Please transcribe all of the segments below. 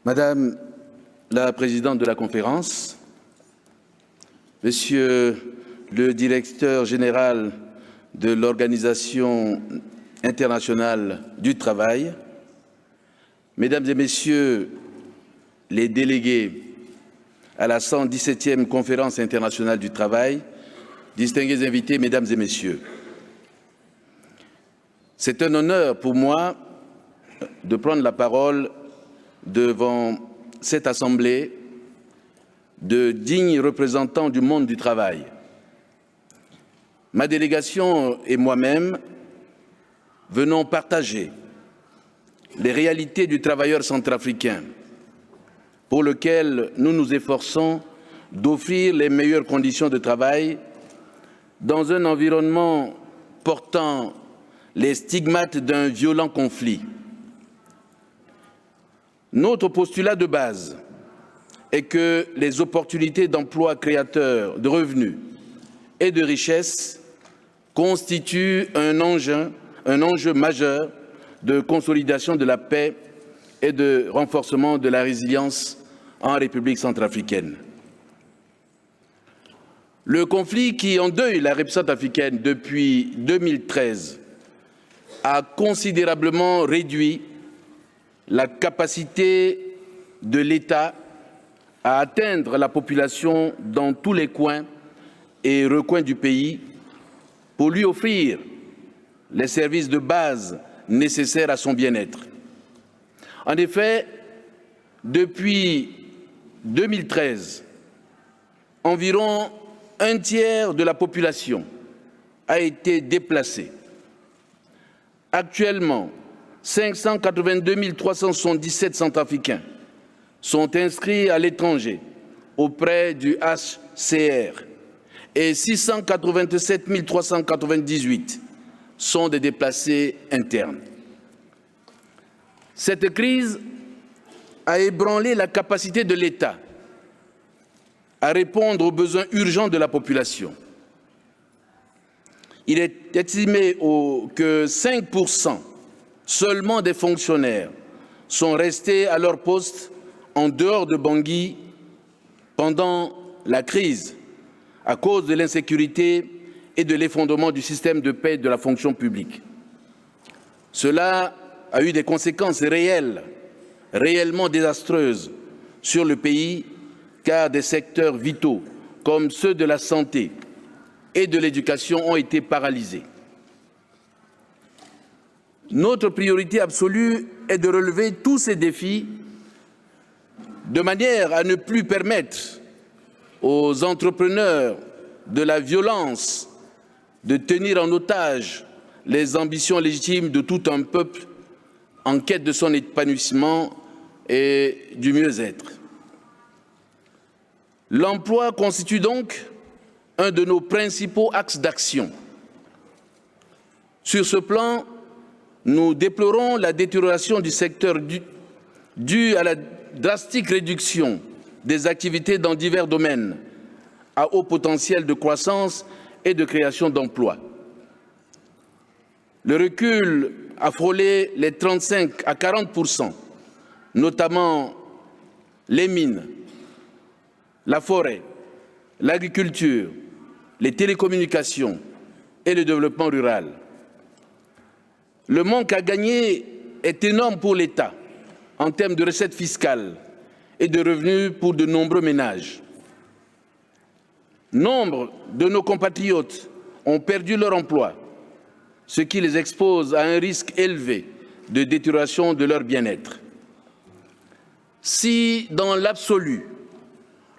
Madame la Présidente de la Conférence, Monsieur le Directeur général de l'Organisation internationale du travail, Mesdames et Messieurs les délégués à la 117e Conférence internationale du travail, distingués invités, Mesdames et Messieurs, c'est un honneur pour moi de prendre la parole devant cette Assemblée de dignes représentants du monde du travail. Ma délégation et moi-même venons partager les réalités du travailleur centrafricain pour lequel nous nous efforçons d'offrir les meilleures conditions de travail dans un environnement portant les stigmates d'un violent conflit. Notre postulat de base est que les opportunités d'emploi créateurs de revenus et de richesses constituent un enjeu majeur de consolidation de la paix et de renforcement de la résilience en République centrafricaine. Le conflit qui endeuille la République centrafricaine depuis 2013 a considérablement réduit la capacité de l'État à atteindre la population dans tous les coins et recoins du pays pour lui offrir les services de base nécessaires à son bien-être. En effet, depuis 2013, environ un tiers de la population a été déplacée. Actuellement, 582 377 Centrafricains sont inscrits à l'étranger auprès du HCR et 687 398 sont des déplacés internes. Cette crise a ébranlé la capacité de l'État à répondre aux besoins urgents de la population. Il est estimé que 5% seulement des fonctionnaires sont restés à leur poste en dehors de Bangui pendant la crise à cause de l'insécurité et de l'effondrement du système de paix de la fonction publique. Cela a eu des conséquences réellement désastreuses sur le pays, car des secteurs vitaux comme ceux de la santé et de l'éducation ont été paralysés. Notre priorité absolue est de relever tous ces défis de manière à ne plus permettre aux entrepreneurs de la violence de tenir en otage les ambitions légitimes de tout un peuple en quête de son épanouissement et du mieux-être. L'emploi constitue donc un de nos principaux axes d'action. Sur ce plan, nous déplorons la détérioration du secteur due à la drastique réduction des activités dans divers domaines à haut potentiel de croissance et de création d'emplois. Le recul a frôlé les 35 à 40%, notamment les mines, la forêt, l'agriculture, les télécommunications et le développement rural. Le manque à gagner est énorme pour l'État en termes de recettes fiscales et de revenus pour de nombreux ménages. Nombre de nos compatriotes ont perdu leur emploi, ce qui les expose à un risque élevé de détérioration de leur bien-être. Si, dans l'absolu,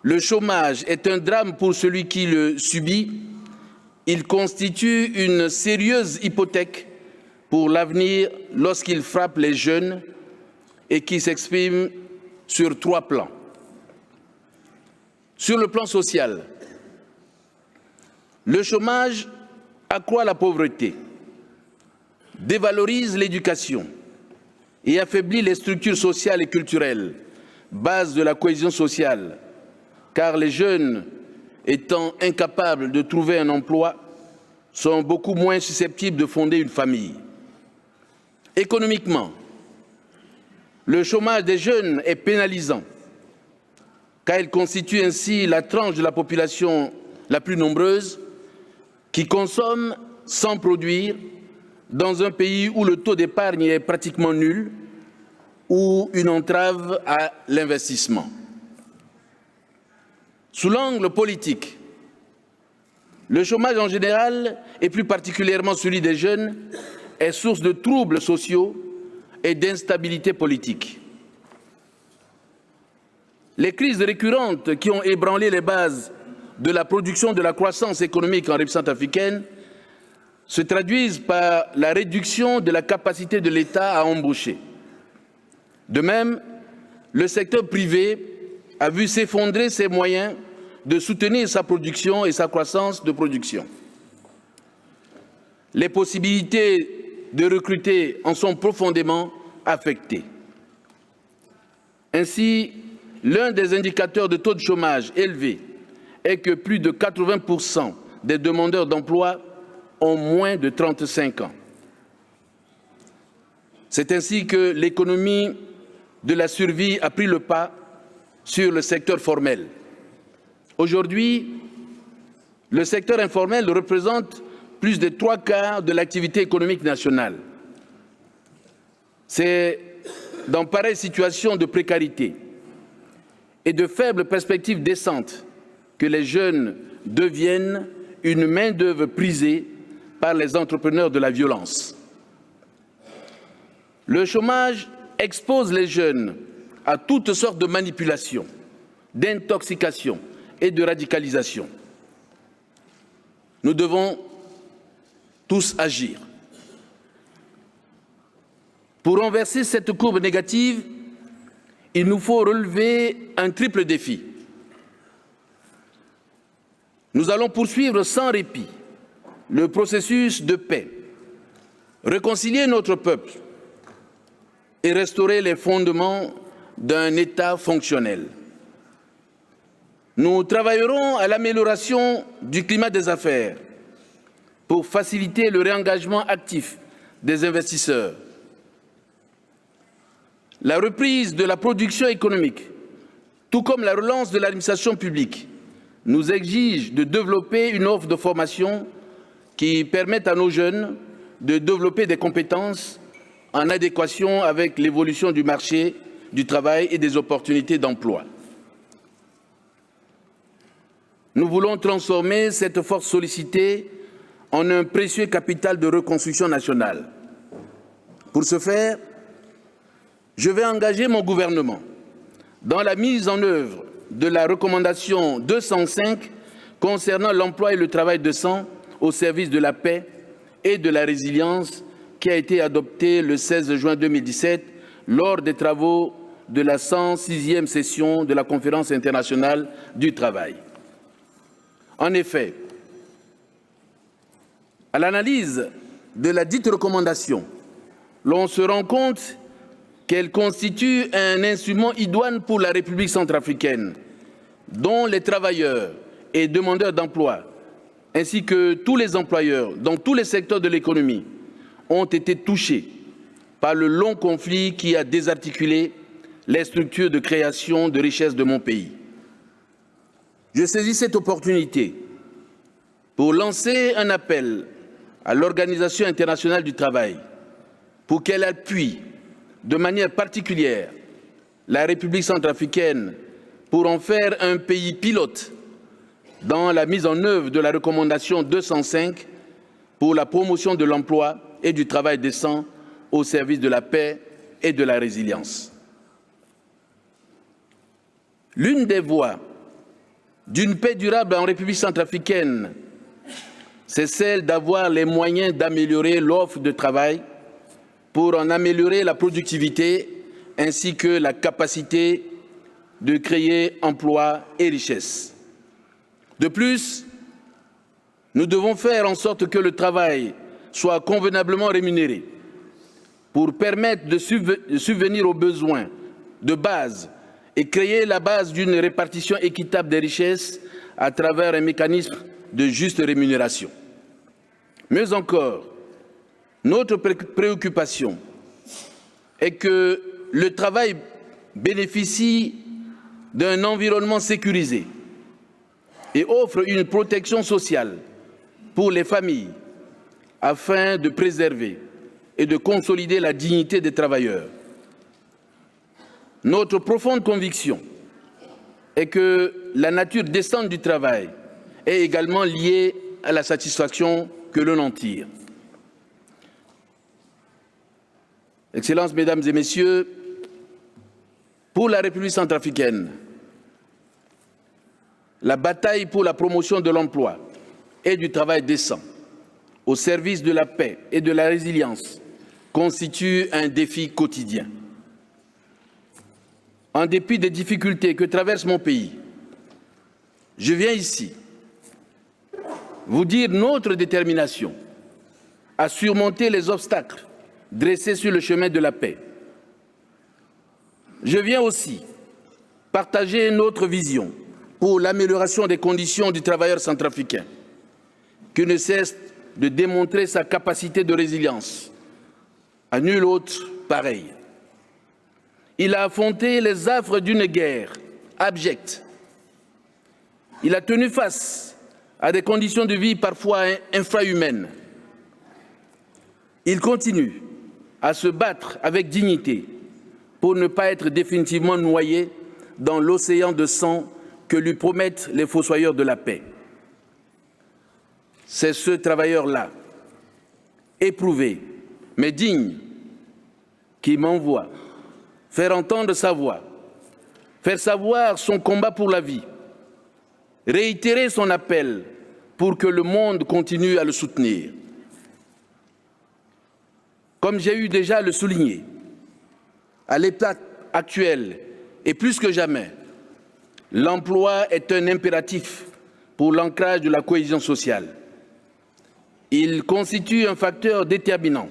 le chômage est un drame pour celui qui le subit, il constitue une sérieuse hypothèque pour l'avenir lorsqu'il frappe les jeunes et qui s'exprime sur 3 plans. Sur le plan social, le chômage accroît la pauvreté, dévalorise l'éducation et affaiblit les structures sociales et culturelles, base de la cohésion sociale, car les jeunes, étant incapables de trouver un emploi, sont beaucoup moins susceptibles de fonder une famille. Économiquement, Le chômage des jeunes est pénalisant, car il constitue ainsi la tranche de la population la plus nombreuse qui consomme sans produire dans un pays où le taux d'épargne est pratiquement nul ou une entrave à l'investissement. Sous l'angle politique, le chômage en général, et plus particulièrement celui des jeunes, est source de troubles sociaux et d'instabilité politique. Les crises récurrentes qui ont ébranlé les bases de la production de la croissance économique en République centrafricaine se traduisent par la réduction de la capacité de l'État à embaucher. De même, le secteur privé a vu s'effondrer ses moyens de soutenir sa production et sa croissance de production. Les possibilités de recruter en sont profondément affectées. Ainsi, l'un des indicateurs de taux de chômage élevé est que plus de 80% des demandeurs d'emploi ont moins de 35 ans. C'est ainsi que l'économie de la survie a pris le pas sur le secteur formel. Aujourd'hui, le secteur informel représente plus de 3/4 de l'activité économique nationale. C'est dans pareille situation de précarité et de faibles perspectives décentes que les jeunes deviennent une main-d'œuvre prisée par les entrepreneurs de la violence. Le chômage expose les jeunes à toutes sortes de manipulations, d'intoxication et de radicalisation. Nous devons tous agir. Pour renverser cette courbe négative, il nous faut relever un triple défi. Nous allons poursuivre sans répit le processus de paix, réconcilier notre peuple et restaurer les fondements d'un État fonctionnel. Nous travaillerons à l'amélioration du climat des affaires pour faciliter le réengagement actif des investisseurs. La reprise de la production économique, tout comme la relance de l'administration publique, nous exige de développer une offre de formation qui permette à nos jeunes de développer des compétences en adéquation avec l'évolution du marché du travail et des opportunités d'emploi. Nous voulons transformer cette force sollicitée en un précieux capital de reconstruction nationale. Pour ce faire, je vais engager mon gouvernement dans la mise en œuvre de la recommandation 205 concernant l'emploi et le travail décent au service de la paix et de la résilience qui a été adoptée le 16 juin 2017 lors des travaux de la 106e session de la Conférence internationale du travail. En effet, à l'analyse de la dite recommandation, l'on se rend compte qu'elle constitue un instrument idoine pour la République centrafricaine, dont les travailleurs et demandeurs d'emploi, ainsi que tous les employeurs dans tous les secteurs de l'économie, ont été touchés par le long conflit qui a désarticulé les structures de création de richesses de mon pays. Je saisis cette opportunité pour lancer un appel à l'Organisation internationale du travail pour qu'elle appuie de manière particulière la République centrafricaine pour en faire un pays pilote dans la mise en œuvre de la recommandation 205 pour la promotion de l'emploi et du travail décent au service de la paix et de la résilience. L'une des voies d'une paix durable en République centrafricaine, c'est celle d'avoir les moyens d'améliorer l'offre de travail pour en améliorer la productivité ainsi que la capacité de créer emplois et richesses. De plus, nous devons faire en sorte que le travail soit convenablement rémunéré pour permettre de subvenir aux besoins de base et créer la base d'une répartition équitable des richesses à travers un mécanisme de juste rémunération. Mieux encore, notre préoccupation est que le travail bénéficie d'un environnement sécurisé et offre une protection sociale pour les familles afin de préserver et de consolider la dignité des travailleurs. Notre profonde conviction est que la nature décente du travail est également liée à la satisfaction que l'on en tire. Excellences, Mesdames et Messieurs, pour la République centrafricaine, la bataille pour la promotion de l'emploi et du travail décent au service de la paix et de la résilience constitue un défi quotidien. En dépit des difficultés que traverse mon pays, je viens ici vous dire notre détermination à surmonter les obstacles dressés sur le chemin de la paix. Je viens aussi partager notre vision pour l'amélioration des conditions du travailleur centrafricain, qui ne cesse de démontrer sa capacité de résilience à nul autre pareil. Il a affronté les affres d'une guerre abjecte. Il a tenu face à des conditions de vie parfois infrahumaines. Il continue à se battre avec dignité pour ne pas être définitivement noyé dans l'océan de sang que lui promettent les fossoyeurs de la paix. C'est ce travailleur-là, éprouvé, mais digne, qui m'envoie faire entendre sa voix, faire savoir son combat pour la vie, réitérer son appel pour que le monde continue à le soutenir. Comme j'ai eu déjà à le souligner, à l'état actuel et plus que jamais, l'emploi est un impératif pour l'ancrage de la cohésion sociale. Il constitue un facteur déterminant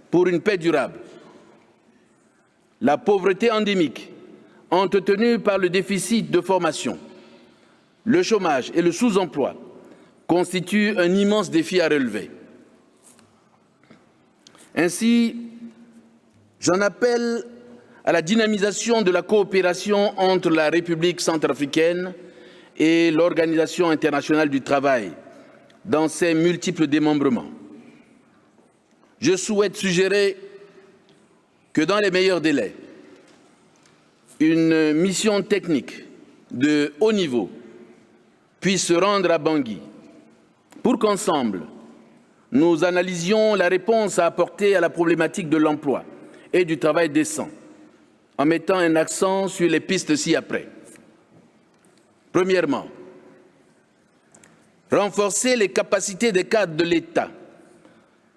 pour une paix durable. La pauvreté endémique, entretenue par le déficit de formation, le chômage et le sous-emploi, constituent un immense défi à relever. Ainsi, j'en appelle à la dynamisation de la coopération entre la République centrafricaine et l'Organisation internationale du travail dans ses multiples démembrements. Je souhaite suggérer que dans les meilleurs délais, une mission technique de haut niveau puisse se rendre à Bangui pour qu'ensemble, nous analysions la réponse à apporter à la problématique de l'emploi et du travail décent, en mettant un accent sur les pistes ci-après. Premièrement, renforcer les capacités des cadres de l'État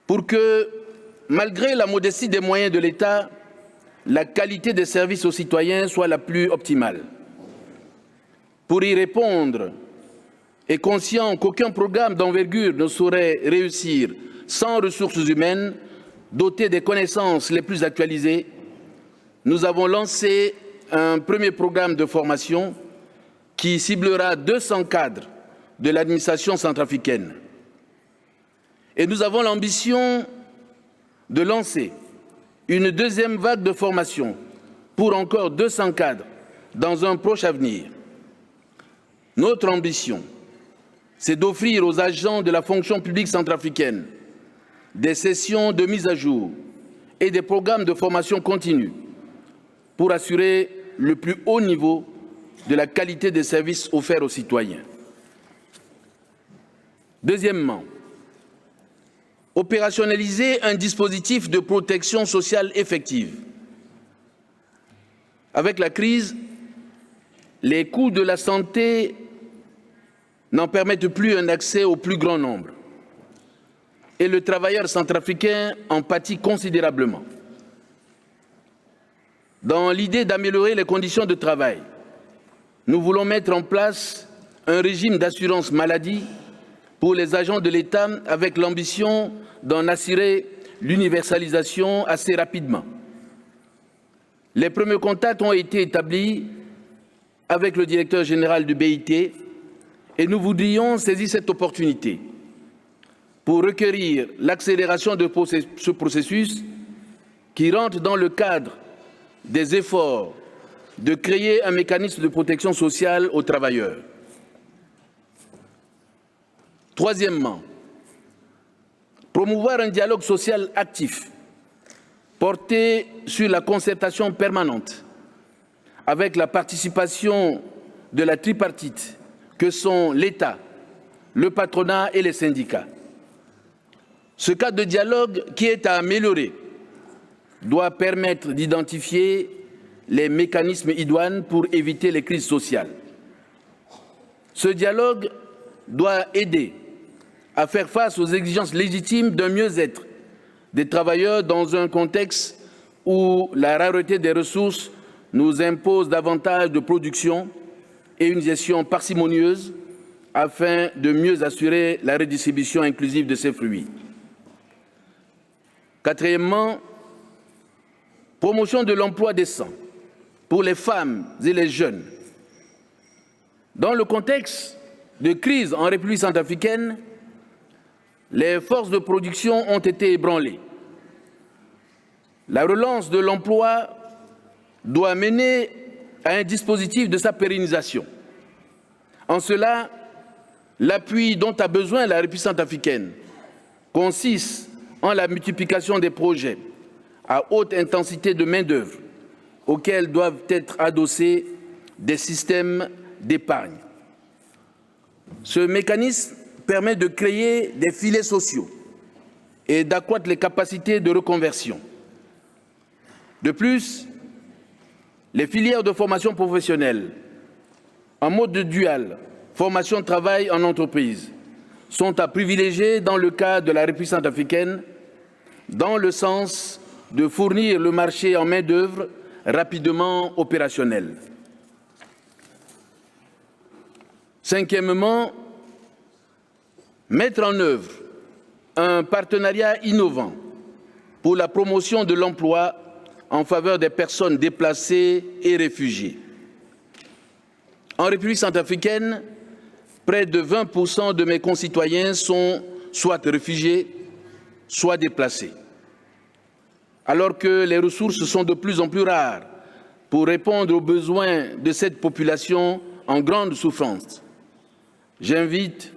pour que, malgré la modestie des moyens de l'État, la qualité des services aux citoyens soit la plus optimale. Pour y répondre, et conscient qu'aucun programme d'envergure ne saurait réussir sans ressources humaines dotées des connaissances les plus actualisées, nous avons lancé un premier programme de formation qui ciblera 200 cadres de l'administration centrafricaine. Et nous avons l'ambition de lancer une deuxième vague de formation pour encore 200 cadres dans un proche avenir. Notre ambition, c'est d'offrir aux agents de la fonction publique centrafricaine des sessions de mise à jour et des programmes de formation continue pour assurer le plus haut niveau de la qualité des services offerts aux citoyens. Deuxièmement, opérationnaliser un dispositif de protection sociale effective. Avec la crise, les coûts de la santé n'en permettent plus un accès au plus grand nombre. Et le travailleur centrafricain en pâtit considérablement. Dans l'idée d'améliorer les conditions de travail, nous voulons mettre en place un régime d'assurance maladie pour les agents de l'État avec l'ambition d'en assurer l'universalisation assez rapidement. Les premiers contacts ont été établis avec le directeur général du BIT et nous voudrions saisir cette opportunité pour requérir l'accélération de ce processus qui rentre dans le cadre des efforts de créer un mécanisme de protection sociale aux travailleurs. Troisièmement, promouvoir un dialogue social actif, porté sur la concertation permanente, avec la participation de la tripartite que sont l'État, le patronat et les syndicats. Ce cadre de dialogue, qui est à améliorer, doit permettre d'identifier les mécanismes idoines pour éviter les crises sociales. Ce dialogue doit aider à faire face aux exigences légitimes d'un mieux-être des travailleurs dans un contexte où la rareté des ressources nous impose davantage de production et une gestion parcimonieuse afin de mieux assurer la redistribution inclusive de ces fruits. Quatrièmement, promotion de l'emploi décent pour les femmes et les jeunes. Dans le contexte de crise en République centrafricaine, les forces de production ont été ébranlées. La relance de l'emploi doit mener à un dispositif de sa pérennisation. En cela, l'appui dont a besoin la République centrafricaine consiste en la multiplication des projets à haute intensité de main-d'œuvre auxquels doivent être adossés des systèmes d'épargne. Ce mécanisme permet de créer des filets sociaux et d'accroître les capacités de reconversion. De plus, les filières de formation professionnelle en mode dual, formation-travail en entreprise, sont à privilégier dans le cas de la République centrafricaine, dans le sens de fournir le marché en main-d'œuvre rapidement opérationnel. Cinquièmement, mettre en œuvre un partenariat innovant pour la promotion de l'emploi en faveur des personnes déplacées et réfugiées. En République centrafricaine, près de 20% de mes concitoyens sont soit réfugiés, soit déplacés. Alors que les ressources sont de plus en plus rares pour répondre aux besoins de cette population en grande souffrance, j'invite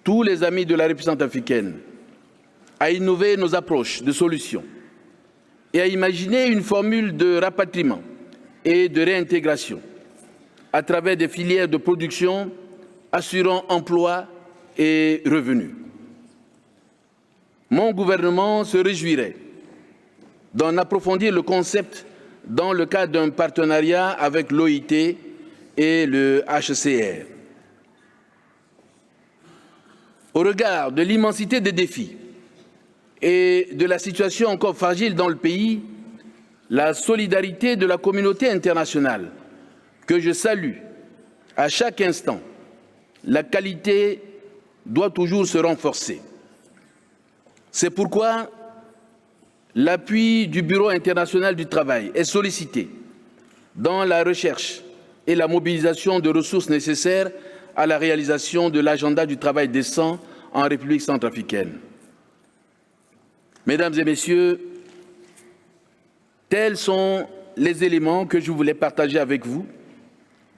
tous les amis de la République centrafricaine à innover nos approches de solutions et à imaginer une formule de rapatriement et de réintégration à travers des filières de production assurant emploi et revenus. Mon gouvernement se réjouirait d'en approfondir le concept dans le cadre d'un partenariat avec l'OIT et le HCR. Au regard de l'immensité des défis et de la situation encore fragile dans le pays, la solidarité de la communauté internationale, que je salue à chaque instant, la qualité doit toujours se renforcer. C'est pourquoi l'appui du Bureau international du travail est sollicité dans la recherche et la mobilisation de ressources nécessaires à la réalisation de l'agenda du travail décent en République centrafricaine. Mesdames et Messieurs, tels sont les éléments que je voulais partager avec vous.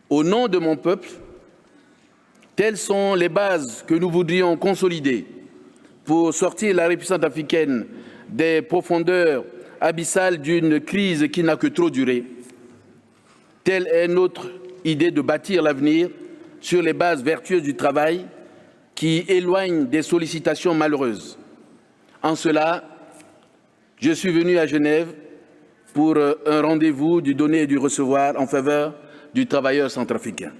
Au nom de mon peuple, telles sont les bases que nous voudrions consolider pour sortir la République centrafricaine des profondeurs abyssales d'une crise qui n'a que trop duré. Telle est notre idée de bâtir l'avenir sur les bases vertueuses du travail qui éloignent des sollicitations malheureuses. En cela, je suis venu à Genève pour un rendez-vous du donner et du recevoir en faveur du travailleur centrafricain.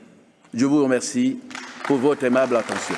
Je vous remercie pour votre aimable attention.